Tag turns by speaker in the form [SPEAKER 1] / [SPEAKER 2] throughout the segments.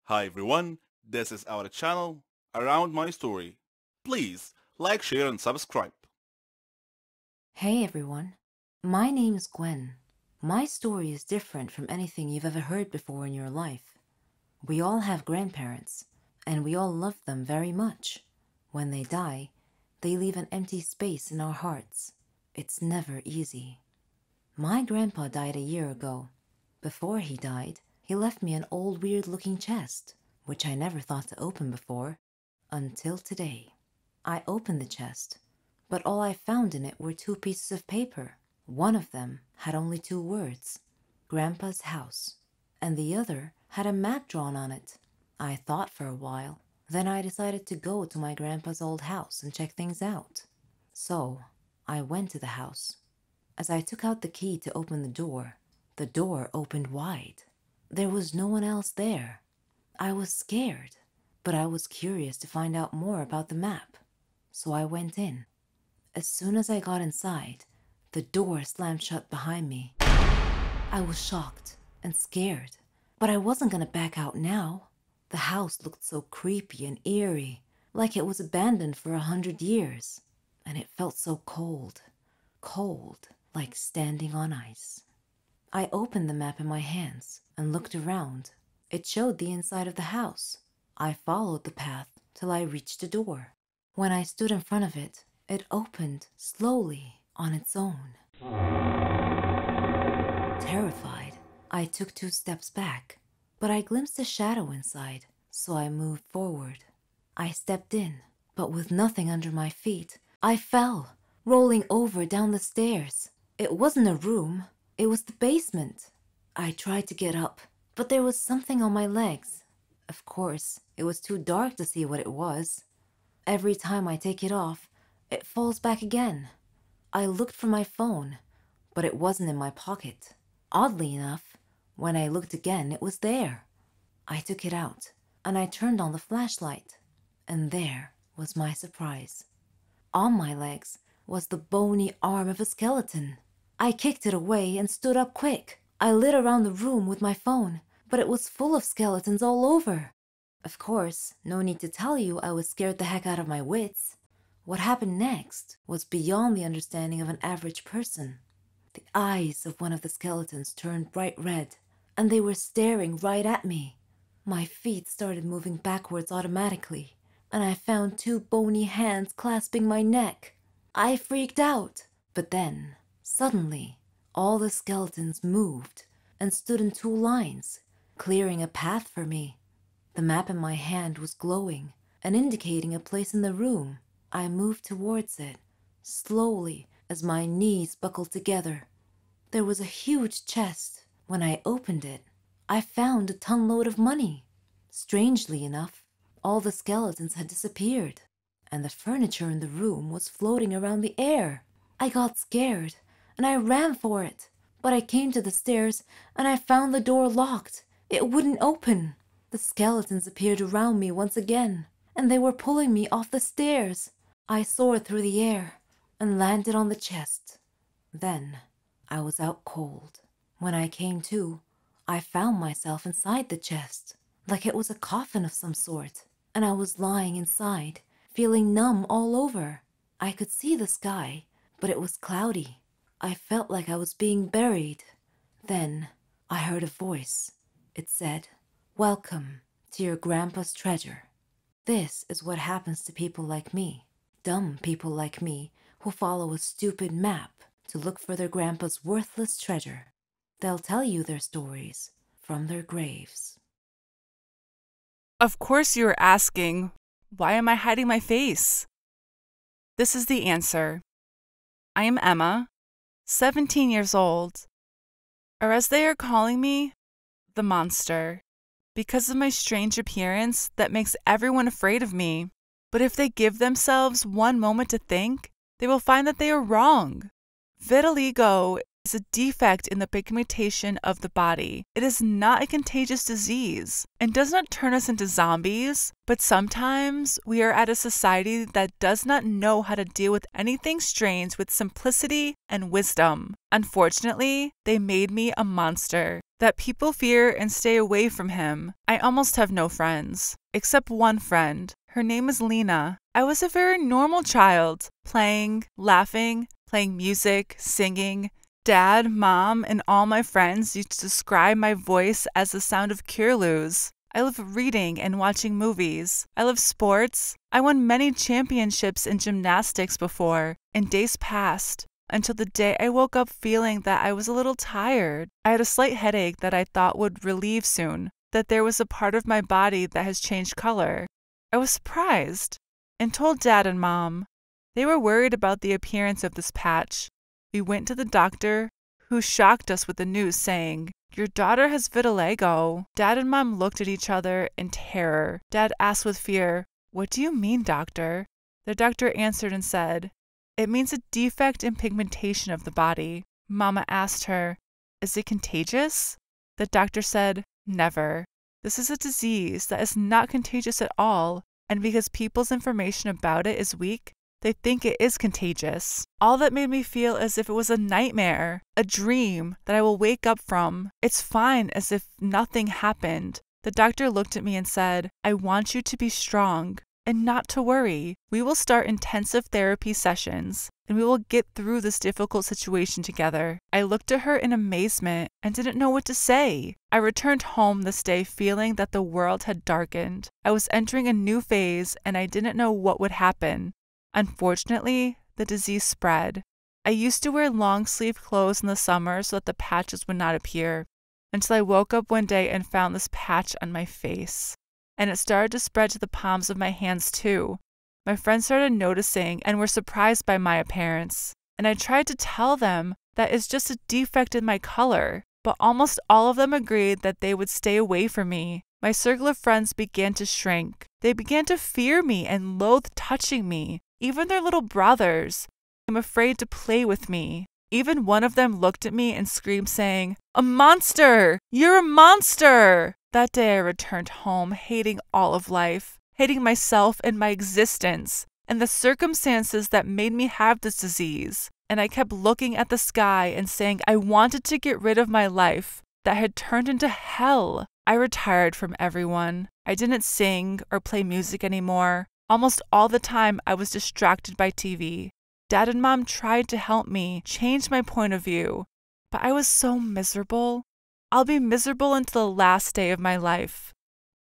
[SPEAKER 1] Hi everyone, this is our channel Around My Story. Please like, share and subscribe.
[SPEAKER 2] Hey everyone, my name is Gwen. My story is different from anything you've ever heard before in your life. We all have grandparents, and we all love them very much. When they die, they leave an empty space in our hearts. It's never easy. My grandpa died a year ago. Before he died, he left me an old weird looking chest, which I never thought to open before, until today. I opened the chest, but all I found in it were two pieces of paper. One of them had only two words, Grandpa's house, and the other had a map drawn on it. I thought for a while, then I decided to go to my grandpa's old house and check things out. So I went to the house. As I took out the key to open the door opened wide. There was no one else there. I was scared, but I was curious to find out more about the map. So I went in. As soon as I got inside, the door slammed shut behind me. I was shocked and scared, but I wasn't gonna back out now. The house looked so creepy and eerie, like it was abandoned for 100 years, and it felt so cold, cold, like standing on ice. I opened the map in my hands and looked around. It showed the inside of the house. I followed the path till I reached the door. When I stood in front of it, it opened slowly on its own. Terrified, I took 2 steps back, but I glimpsed a shadow inside, so I moved forward. I stepped in, but with nothing under my feet, I fell, rolling over down the stairs. It wasn't a room, it was the basement. I tried to get up, but there was something on my legs. Of course, it was too dark to see what it was. Every time I take it off, it falls back again. I looked for my phone, but it wasn't in my pocket. Oddly enough, when I looked again, it was there. I took it out, and I turned on the flashlight, and there was my surprise. On my legs was the bony arm of a skeleton. I kicked it away and stood up quick. I lit around the room with my phone, but it was full of skeletons all over. Of course, no need to tell you I was scared the heck out of my wits. What happened next was beyond the understanding of an average person. The eyes of one of the skeletons turned bright red, and they were staring right at me. My feet started moving backwards automatically, and I found two bony hands clasping my neck. I freaked out, but then, suddenly, all the skeletons moved and stood in 2 lines, clearing a path for me. The map in my hand was glowing and indicating a place in the room. I moved towards it, slowly, as my knees buckled together. There was a huge chest. When I opened it, I found a ton-load of money. Strangely enough, all the skeletons had disappeared, and the furniture in the room was floating around the air. I got scared, and I ran for it, but I came to the stairs, and I found the door locked. It wouldn't open. The skeletons appeared around me once again, and they were pulling me off the stairs. I soared through the air and landed on the chest. Then I was out cold. When I came to, I found myself inside the chest, like it was a coffin of some sort, and I was lying inside, feeling numb all over. I could see the sky, but it was cloudy. I felt like I was being buried. Then I heard a voice. It said, "Welcome to your grandpa's treasure." This is what happens to people like me, dumb people like me who follow a stupid map to look for their grandpa's worthless treasure. They'll tell you their stories from their graves.
[SPEAKER 3] Of course, you are asking, why am I hiding my face? This is the answer. I am Emma, 17 years old, or as they are calling me, the monster, because of my strange appearance that makes everyone afraid of me. But if they give themselves one moment to think, they will find that they are wrong. Vitiligo is a defect in the pigmentation of the body. It is not a contagious disease and does not turn us into zombies, but sometimes we are at a society that does not know how to deal with anything strange with simplicity and wisdom. Unfortunately, they made me a monster that people fear and stay away from him. I almost have no friends, except one friend. Her name is Lena. I was a very normal child, playing, laughing, playing music, singing. Dad, Mom, and all my friends used to describe my voice as the sound of curlews. I love reading and watching movies. I love sports. I won many championships in gymnastics before, in days past, until the day I woke up feeling that I was a little tired. I had a slight headache that I thought would relieve soon, that there was a part of my body that has changed color. I was surprised and told Dad and Mom. They were worried about the appearance of this patch. We went to the doctor, who shocked us with the news saying, "Your daughter has vitiligo." Dad and Mom looked at each other in terror. Dad asked with fear, "What do you mean, doctor?" The doctor answered and said, "It means a defect in pigmentation of the body." Mama asked her, "Is it contagious?" The doctor said, "Never. This is a disease that is not contagious at all, and because people's information about it is weak, they think it is contagious." All that made me feel as if it was a nightmare, a dream that I will wake up from. It's fine, as if nothing happened. The doctor looked at me and said, "I want you to be strong and not to worry. We will start intensive therapy sessions, and we will get through this difficult situation together." I looked at her in amazement and didn't know what to say. I returned home this day feeling that the world had darkened. I was entering a new phase, and I didn't know what would happen. Unfortunately, the disease spread. I used to wear long-sleeve clothes in the summer so that the patches would not appear, until I woke up one day and found this patch on my face. And it started to spread to the palms of my hands too. My friends started noticing and were surprised by my appearance. And I tried to tell them that it's just a defect in my color, but almost all of them agreed that they would stay away from me. My circle of friends began to shrink. They began to fear me and loathe touching me. Even their little brothers became afraid to play with me. Even one of them looked at me and screamed, saying, "A monster! You're a monster!" That day I returned home, hating all of life, hating myself and my existence, and the circumstances that made me have this disease. And I kept looking at the sky and saying I wanted to get rid of my life that had turned into hell. I retired from everyone. I didn't sing or play music anymore. Almost all the time I was distracted by TV. Dad and Mom tried to help me change my point of view, but I was so miserable. I'll be miserable until the last day of my life.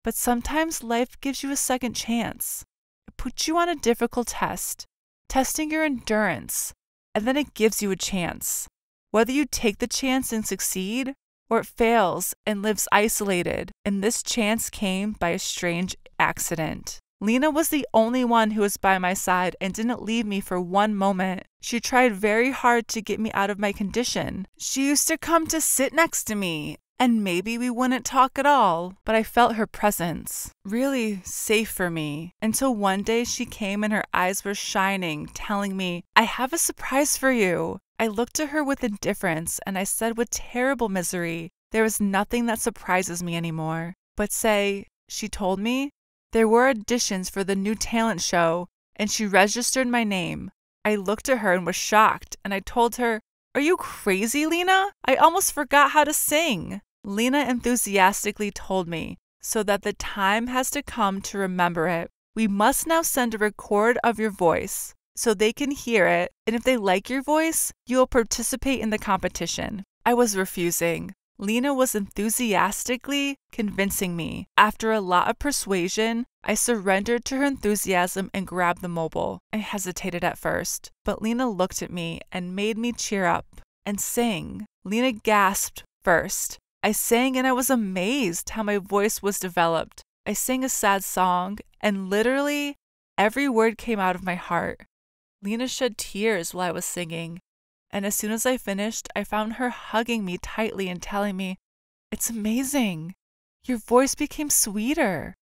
[SPEAKER 3] But sometimes life gives you a second chance. It puts you on a difficult test, testing your endurance, and then it gives you a chance. Whether you take the chance and succeed, or it fails and lives isolated, and this chance came by a strange accident. Lena was the only one who was by my side and didn't leave me for one moment. She tried very hard to get me out of my condition. She used to come to sit next to me, and maybe we wouldn't talk at all, but I felt her presence, really safe for me, until one day she came and her eyes were shining, telling me, "I have a surprise for you." I looked at her with indifference, and I said with terrible misery, "There is nothing that surprises me anymore." But say, she told me, there were auditions for the new talent show, and she registered my name. I looked at her and was shocked, and I told her, "Are you crazy, Lena? I almost forgot how to sing." Lena enthusiastically told me, "So that the time has to come to remember it. We must now send a record of your voice, so they can hear it, and if they like your voice, you will participate in the competition." I was refusing. Lena was enthusiastically convincing me. After a lot of persuasion, I surrendered to her enthusiasm and grabbed the mobile. I hesitated at first, but Lena looked at me and made me cheer up and sing. Lena gasped first. I sang and I was amazed how my voice was developed. I sang a sad song and literally every word came out of my heart. Lena shed tears while I was singing. And as soon as I finished, I found her hugging me tightly and telling me, "It's amazing. Your voice became sweeter."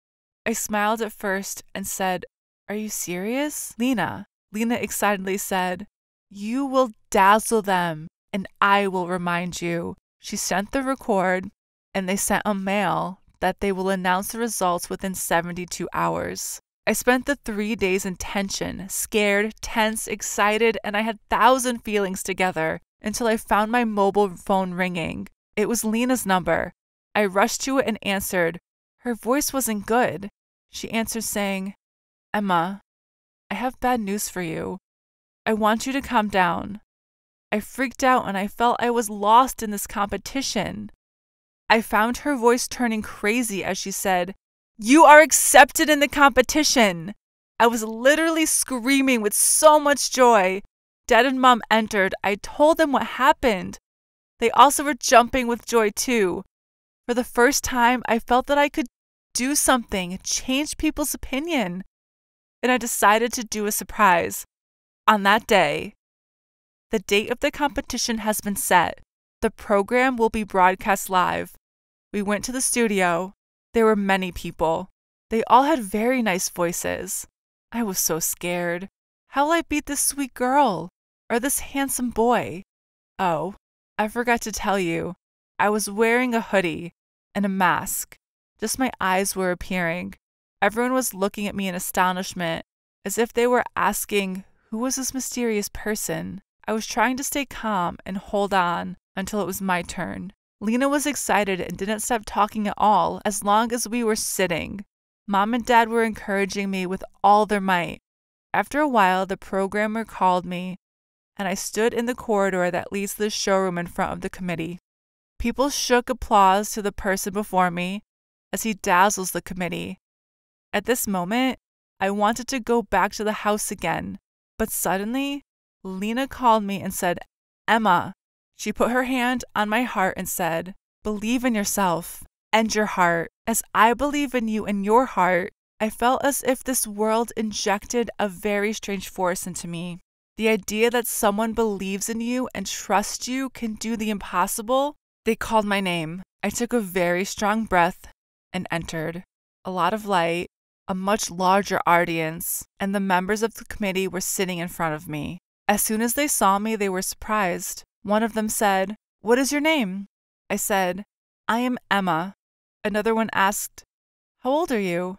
[SPEAKER 3] I smiled at first and said, "Are you serious, Lena?" Lena excitedly said, "You will dazzle them. and I will remind you. She sent the record, and they sent a mail that they will announce the results within 72 hours. I spent the 3 days in tension, scared, tense, excited, and I had 1,000 feelings together until I found my mobile phone ringing. It was Lena's number. I rushed to it and answered. Her voice wasn't good. She answered saying, "Emma, I have bad news for you. I want you to calm down." I freaked out and I felt I was lost in this competition. I found her voice turning crazy as she said, "You are accepted in the competition." I was literally screaming with so much joy. Dad and Mom entered. I told them what happened. They also were jumping with joy too. For the first time, I felt that I could do something, change people's opinion. And I decided to do a surprise. On that day, the date of the competition has been set. The program will be broadcast live. We went to the studio. There were many people. They all had very nice voices. I was so scared. How will I beat this sweet girl? Or this handsome boy? Oh, I forgot to tell you. I was wearing a hoodie and a mask. Just my eyes were appearing. Everyone was looking at me in astonishment, as if they were asking, who was this mysterious person? I was trying to stay calm and hold on until it was my turn. Lena was excited and didn't stop talking at all as long as we were sitting. Mom and Dad were encouraging me with all their might. After a while, the programmer called me, and I stood in the corridor that leads to the showroom in front of the committee. People shook applause to the person before me as he dazzles the committee. At this moment, I wanted to go back to the house again, but suddenly, Lena called me and said, "Emma." She put her hand on my heart and said, "Believe in yourself and your heart. As I believe in you and your heart." I felt as if this world injected a very strange force into me. The idea that someone believes in you and trusts you can do the impossible. They called my name. I took a very strong breath and entered. A lot of light, a much larger audience, and the members of the committee were sitting in front of me. As soon as they saw me, they were surprised. One of them said, "What is your name?" I said, "I am Emma." Another one asked, "How old are you?"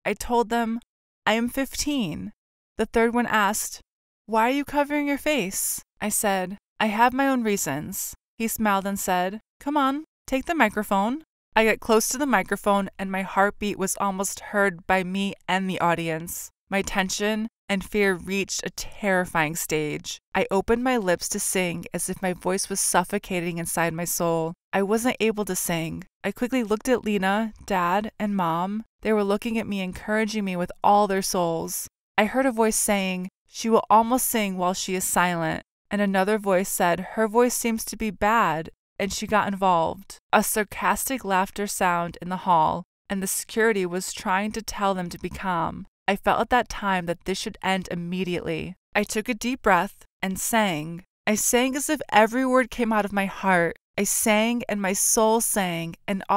[SPEAKER 3] I told them, "I am 15. The third one asked, "Why are you covering your face?" I said, "I have my own reasons." He smiled and said, "Come on, take the microphone." I got close to the microphone and my heartbeat was almost heard by me and the audience. My tension and fear reached a terrifying stage. I opened my lips to sing as if my voice was suffocating inside my soul. I wasn't able to sing. I quickly looked at Lena, Dad, and Mom. They were looking at me, encouraging me with all their souls. I heard a voice saying, "She will almost sing while she is silent." And another voice said, "Her voice seems to be bad," and she got involved. A sarcastic laughter sounded in the hall, and the security was trying to tell them to be calm. I felt at that time that this should end immediately. I took a deep breath and sang. I sang as if every word came out of my heart. I sang and my soul sang, and all